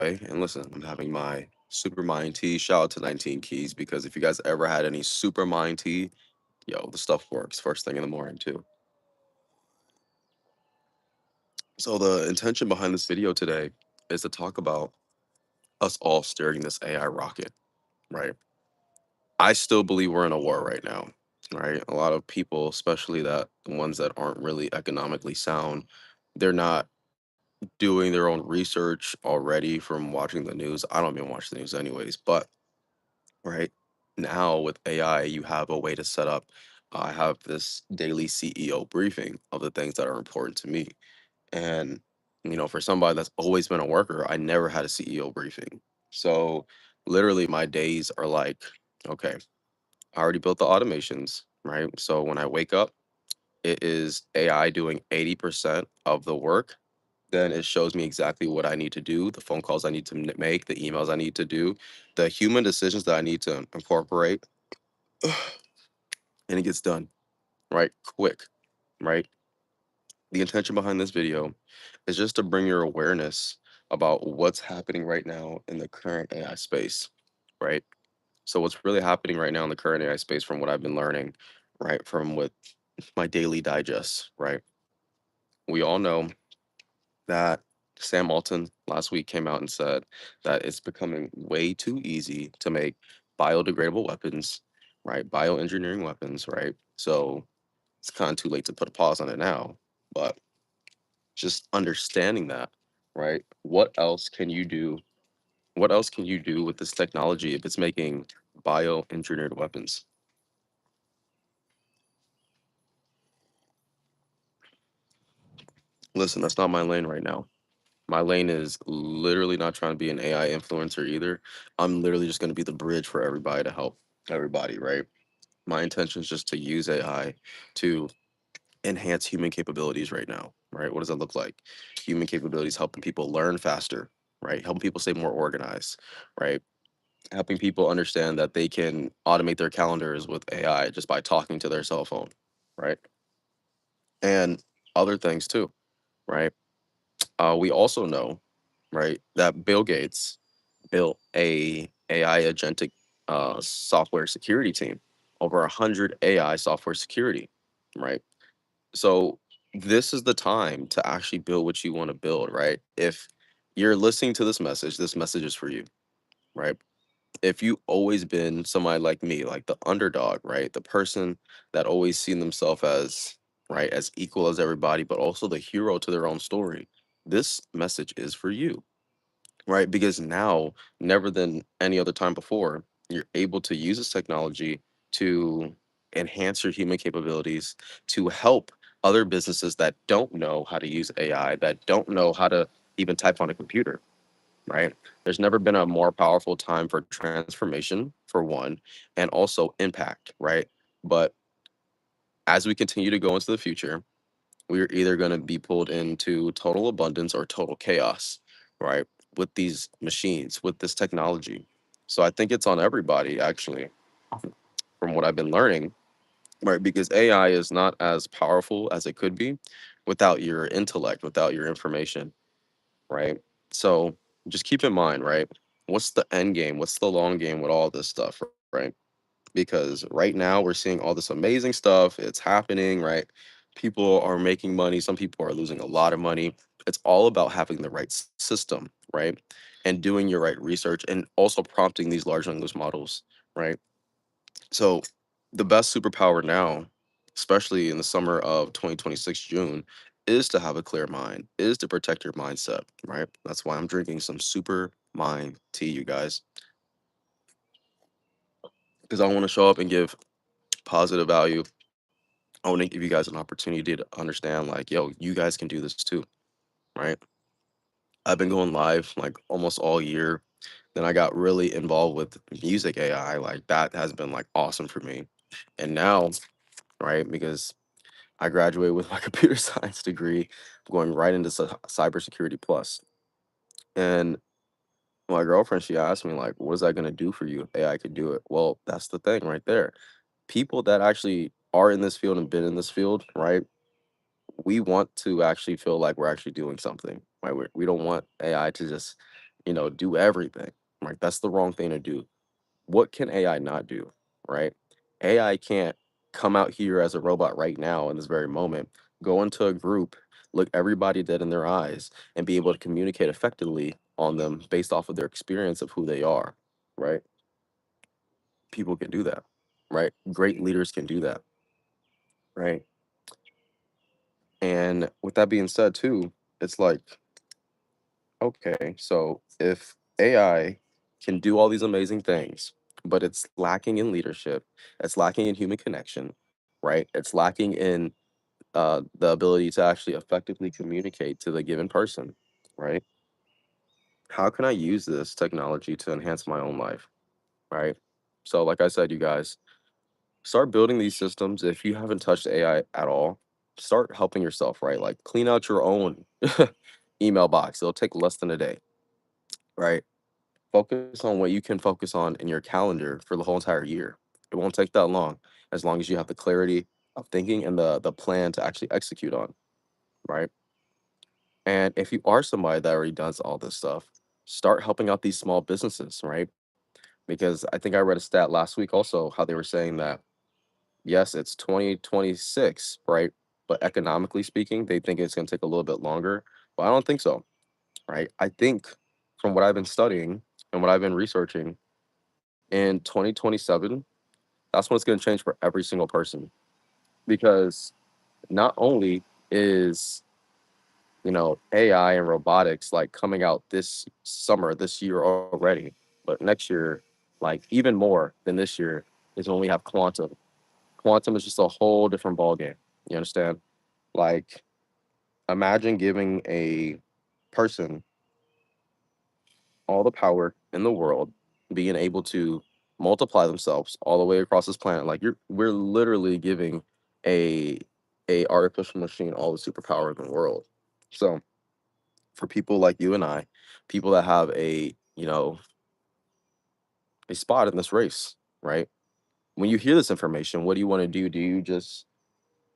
Hey, and listen, I'm having my super mind tea. Shout out to 19 Keys because if you guys ever had any super mind tea, yo, the stuff works first thing in the morning too. So the intention behind this video today is to talk about us all steering this AI rocket, right? I still believe we're in a war right now, right? A lot of people, especially the ones that aren't really economically sound, they're not doing their own research already from watching the news. I don't even watch the news anyways, but right now with AI, you have a way to set up. I have this daily CEO briefing of the things that are important to me. And, for somebody that's always been a worker, I never had a CEO briefing. So literally, my days are like, okay, I already built the automations, right? So when I wake up, it is AI doing 80% of the work. Then it shows me exactly what I need to do, the phone calls I need to make, the emails I need to do, the human decisions that I need to incorporate, and it gets done, right? Quick, right? The intention behind this video is just to bring your awareness about what's happening right now in the current AI space, right? So, what's really happening right now in the current AI space, from what I've been learning, right, from with my daily digests, right? We all know that Sam Alton last week came out and said that it's becoming way too easy to make biodegradable weapons, right? Bioengineering weapons, right? So it's kind of too late to put a pause on it now, but just understanding that, right? What else can you do? What else can you do with this technology if it's making bioengineered weapons? Listen, that's not my lane right now. My lane is literally not trying to be an AI influencer either. I'm literally just going to be the bridge for everybody to help everybody, right? My intention is just to use AI to enhance human capabilities right now, right? What does that look like? Human capabilities helping people learn faster, right? Helping people stay more organized, right? Helping people understand that they can automate their calendars with AI just by talking to their cell phone, right? And other things too, right? We also know, right, that Bill Gates built a AI agentic software security team, over 100 AI software security, right? So this is the time to actually build what you want to build, right? If you're listening to this message is for you, right? If you always been somebody like me, like the underdog, right? The person that always seen themselves as right as equal as everybody, but also the hero to their own story. This message is for you, right? Because now, never than any other time before, you're able to use this technology to enhance your human capabilities, to help other businesses that don't know how to use AI, that don't know how to even type on a computer, right? There's never been a more powerful time for transformation, for one, and also impact, right? But as we continue to go into the future, we're either going to be pulled into total abundance or total chaos, right? With these machines, with this technology. So I think it's on everybody, actually, from what I've been learning, right? Because AI is not as powerful as it could be without your intellect, without your information, right? So just keep in mind, right? What's the end game? What's the long game with all this stuff, right? Because right now we're seeing all this amazing stuff. It's happening, right? People are making money. Some people are losing a lot of money. It's all about having the right system, right? And doing your right research and also prompting these large language models, right? So the best superpower now, especially in the summer of 2026 June, is to have a clear mind, is to protect your mindset, right? That's why I'm drinking some super mind tea, you guys, because I want to show up and give positive value. I want to give you guys an opportunity to understand, like, yo, you guys can do this too, right? I've been going live like almost all year. Then I got really involved with music AI. Like that has been like awesome for me. And now, right, because I graduated with my computer science degree, going right into cybersecurity plus. And my girlfriend, she asked me like, "What is that going to do for you if AI could do it?" Well, that's the thing right there. People that actually are in this field and been in this field, right? We want to actually feel like we're actually doing something, right? We don't want AI to just do everything. Like that's the wrong thing to do. What can AI not do, right? AI can't come out here as a robot right now in this very moment, go into a group, look everybody dead in their eyes, and be able to communicate effectively on them based off of their experience of who they are, right? People can do that, right? Great leaders can do that, right? And with that being said, too, it's like, okay, so if AI can do all these amazing things, but it's lacking in leadership, it's lacking in human connection, right? It's lacking in the ability to actually effectively communicate to the given person, right? How can I use this technology to enhance my own life, right? So, like I said, you guys, start building these systems. If you haven't touched AI at all, start helping yourself, right? Like clean out your own email box. It'll take less than a day, right? Focus on what you can focus on in your calendar for the whole entire year. It won't take that as long as you have the clarity of thinking and the plan to actually execute on, right? And if you are somebody that already does all this stuff, start helping out these small businesses, right? Because I think I read a stat last week also how they were saying that yes, it's 2026, right? But economically speaking, they think it's going to take a little bit longer. But I don't think so, right? I think from what I've been studying and what I've been researching in 2027, that's when it's going to change for every single person. Because not only is, AI and robotics like coming out this summer, this year already, but next year, like even more than this year, is when we have quantum. Quantum is just a whole different ball game. You understand? Like, imagine giving a person all the power in the world, being able to multiply themselves all the way across this planet. Like we're literally giving a artificial machine all the superpower in the world. So for people like you and I, people that have a spot in this race, right? When you hear this information, what do you want to do? Do you just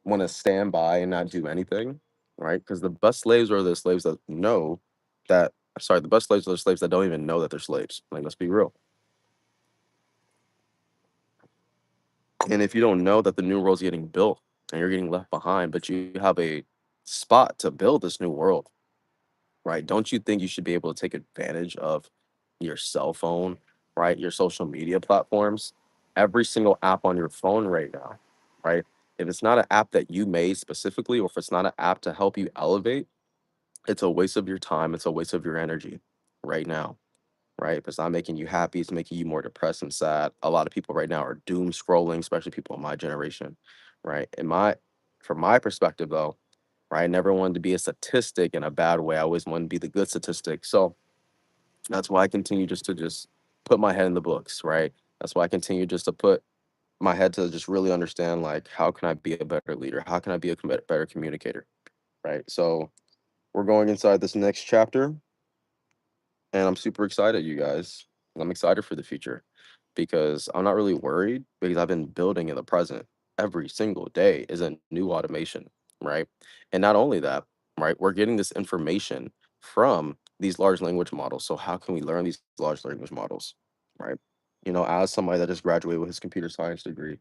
want to stand by and not do anything, right? Because the best slaves are the slaves that know that. Sorry, the best slaves are the slaves that don't even know that they're slaves. Like, let's be real. And if you don't know that the new world's getting built and you're getting left behind, but you have a spot to build this new world, right? Don't you think you should be able to take advantage of your cell phone, right? Your social media platforms, every single app on your phone right now, right? If it's not an app that you made specifically, or if it's not an app to help you elevate, it's a waste of your time. It's a waste of your energy right now, right? If it's not making you happy, it's making you more depressed and sad. A lot of people right now are doom scrolling, especially people in my generation, right? From my perspective though, right, I never wanted to be a statistic in a bad way. I always wanted to be the good statistic. So that's why I continue just put my head in the books, right? That's why I continue just to put my head to just really understand like how can I be a better leader? How can I be a better communicator, right? So we're going inside this next chapter and I'm super excited, you guys. I'm excited for the future because I'm not really worried because I've been building in the present. Every single day is a new automation, right? And not only that, right, we're getting this information from these large language models. So how can we learn these large language models, right? As somebody that just graduated with his computer science degree,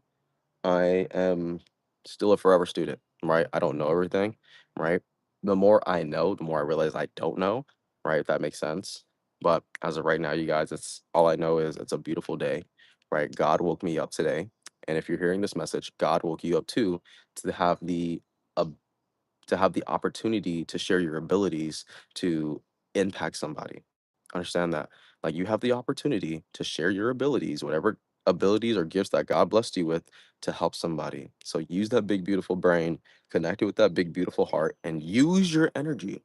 I am still a forever student, right? I don't know everything, right? The more I know, the more I realize I don't know, right? If that makes sense. But as of right now, you guys, it's all I know is it's a beautiful day, right? God woke me up today. And if you're hearing this message, God woke you up too to have uh, the opportunity to share your abilities to impact somebody. Understand that. Like you have the opportunity to share your abilities, whatever abilities or gifts that God blessed you with to help somebody. So use that big, beautiful brain, connect it with that big, beautiful heart, and use your energy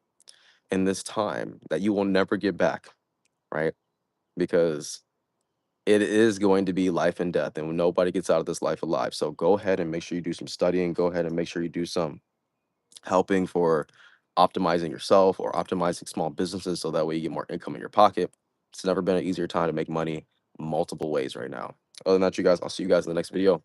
in this time that you will never get back, right? Because it is going to be life and death, and nobody gets out of this life alive. So go ahead and make sure you do some studying. Go ahead and make sure you do some helping for optimizing yourself or optimizing small businesses so that way you get more income in your pocket. It's never been an easier time to make money multiple ways right now. Other than that, you guys, I'll see you guys in the next video.